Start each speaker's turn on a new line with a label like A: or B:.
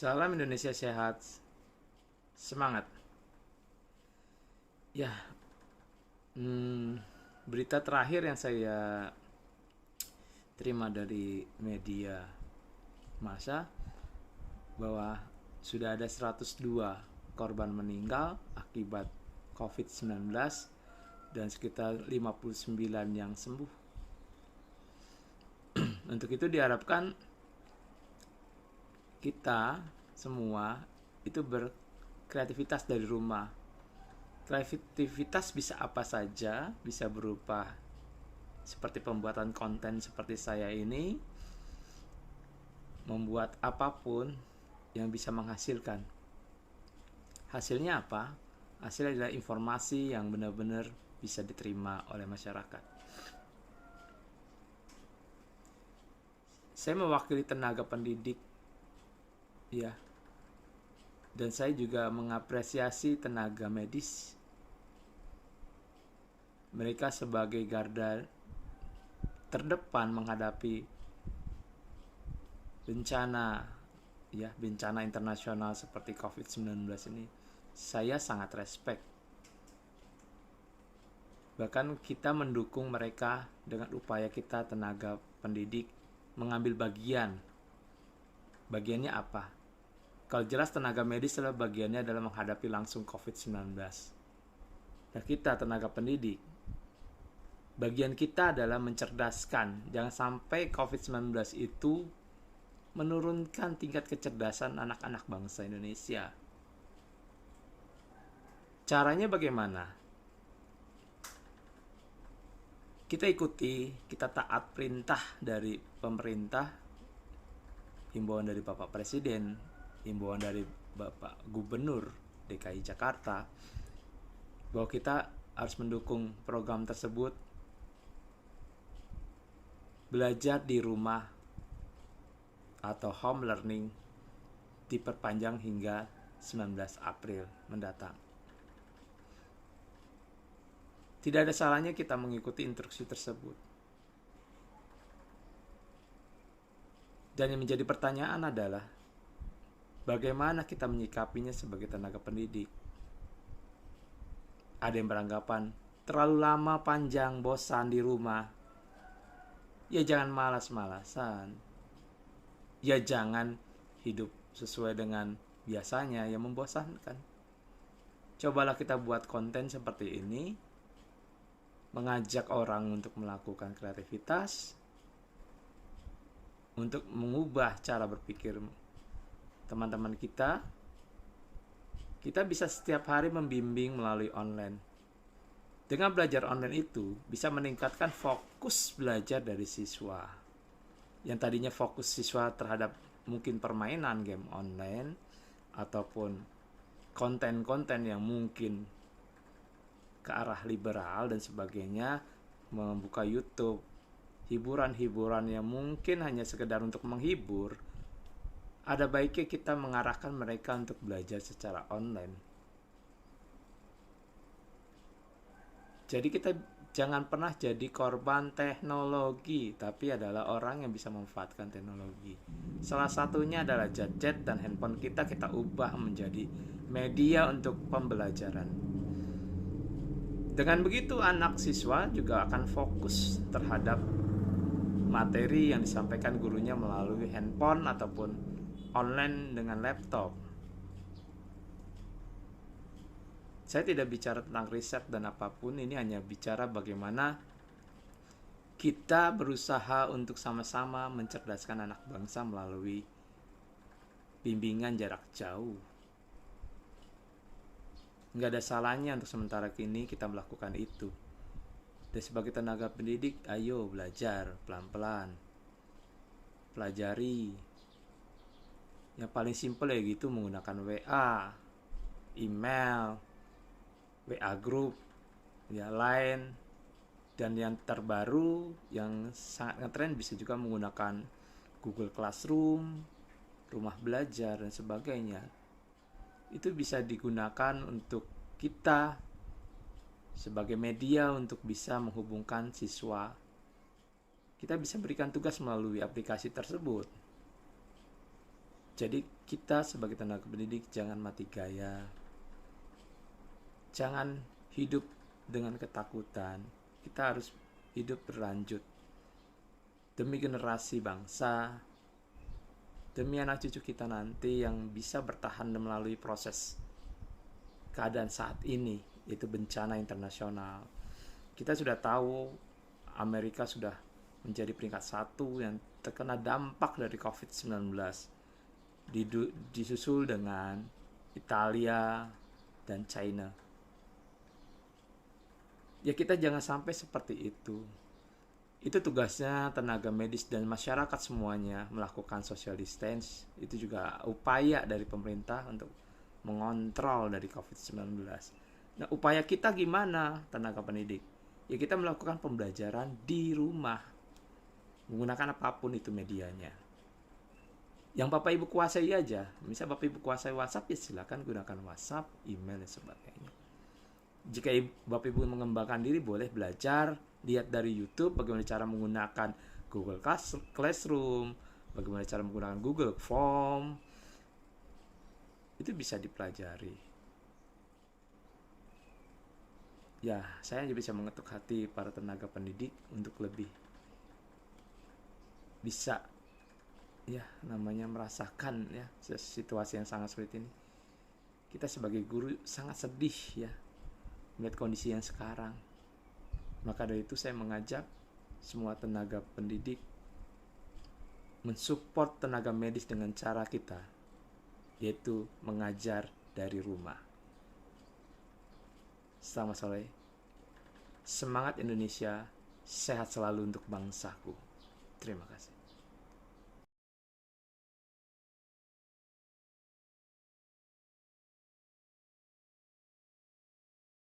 A: Salam Indonesia sehat, semangat. Ya, berita terakhir yang saya terima dari media massa bahwa sudah ada 102 korban meninggal akibat COVID-19 dan sekitar 59 yang sembuh. Untuk itu diharapkan kita semua itu berkreativitas dari rumah. Kreativitas bisa apa saja, bisa berupa seperti pembuatan konten seperti saya ini, membuat apapun yang bisa menghasilkan. Hasilnya apa? Hasilnya adalah informasi yang benar-benar bisa diterima oleh masyarakat. Saya mewakili tenaga pendidik, ya, dan saya juga mengapresiasi tenaga medis. Mereka sebagai garda terdepan menghadapi bencana, ya, bencana internasional seperti COVID-19 ini. Saya sangat respect. Bahkan kita mendukung mereka dengan upaya kita tenaga pendidik mengambil bagian. Bagiannya apa? Kalau jelas tenaga medis adalah bagiannya adalah menghadapi langsung COVID-19. Dan kita tenaga pendidik, bagian kita adalah mencerdaskan. Jangan sampai COVID-19 itu menurunkan tingkat kecerdasan anak-anak bangsa Indonesia. Caranya bagaimana? Kita ikuti, kita taat perintah dari pemerintah, himbauan dari Bapak Presiden, himbauan dari Bapak Gubernur DKI Jakarta, bahwa kita harus mendukung program tersebut. Belajar di rumah atau home learning diperpanjang hingga 19 April mendatang. Tidak ada salahnya kita mengikuti instruksi tersebut. Dan yang menjadi pertanyaan adalah bagaimana kita menyikapinya sebagai tenaga pendidik. Ada yang beranggapan terlalu lama, panjang, bosan di rumah. Ya jangan malas-malasan. Ya jangan hidup sesuai dengan biasanya yang membosankan. Cobalah kita buat konten seperti ini, mengajak orang untuk melakukan kreativitas, untuk mengubah cara berpikir teman-teman kita. Kita bisa setiap hari membimbing melalui online. Dengan belajar online itu bisa meningkatkan fokus belajar dari siswa. Yang tadinya fokus siswa terhadap mungkin permainan game online ataupun konten-konten yang mungkin ke arah liberal dan sebagainya, membuka YouTube, hiburan-hiburan yang mungkin hanya sekedar untuk menghibur, ada baiknya kita mengarahkan mereka untuk belajar secara online. Jadi kita jangan pernah jadi korban teknologi, tapi adalah orang yang bisa memanfaatkan teknologi. Salah satunya adalah gadget dan handphone kita ubah menjadi media untuk pembelajaran. Dengan begitu anak siswa juga akan fokus terhadap materi yang disampaikan gurunya melalui handphone ataupun online dengan laptop. Saya tidak bicara tentang riset dan apapun, ini hanya bicara bagaimana kita berusaha untuk sama-sama mencerdaskan anak bangsa melalui bimbingan jarak jauh. Nggak ada salahnya untuk sementara kini kita melakukan itu. Dan sebagai tenaga pendidik, ayo belajar pelan-pelan. Pelajari. Yang paling simpel ya gitu, menggunakan WA, email, WA group, ya Line, dan yang terbaru yang sangat ngetren bisa juga menggunakan Google Classroom, rumah belajar dan sebagainya. Itu bisa digunakan untuk kita sebagai media untuk bisa menghubungkan siswa. Kita bisa berikan tugas melalui aplikasi tersebut. Jadi kita sebagai tenaga pendidik jangan mati gaya, jangan hidup dengan ketakutan. Kita harus hidup berlanjut demi generasi bangsa, demi anak cucu kita nanti yang bisa bertahan melalui proses keadaan saat ini, yaitu bencana internasional. Kita sudah tahu Amerika sudah menjadi peringkat 1 yang terkena dampak dari COVID-19, disusul dengan Italia dan China. Ya kita jangan sampai seperti itu. Itu tugasnya tenaga medis dan masyarakat semuanya melakukan social distance. Itu juga upaya dari pemerintah untuk mengontrol dari COVID-19. Nah, upaya kita gimana tenaga pendidik? Ya kita melakukan pembelajaran di rumah, menggunakan apapun itu medianya. Yang Bapak Ibu kuasai aja. Misal Bapak Ibu kuasai WhatsApp, ya silakan gunakan WhatsApp, email dan sebagainya. Jika Bapak Ibu mengembangkan diri, boleh belajar, lihat dari YouTube bagaimana cara menggunakan Google Classroom, bagaimana cara menggunakan Google Form. Itu bisa dipelajari. Ya, saya hanya bisa mengetuk hati para tenaga pendidik untuk lebih bisa ya namanya merasakan ya situasi yang sangat sulit ini. Kita sebagai guru sangat sedih ya melihat kondisi yang sekarang. Maka dari itu saya mengajak semua tenaga pendidik mensupport tenaga medis dengan cara kita, yaitu mengajar dari rumah. Selamat sore. Semangat Indonesia, sehat selalu untuk bangsaku. Terima kasih.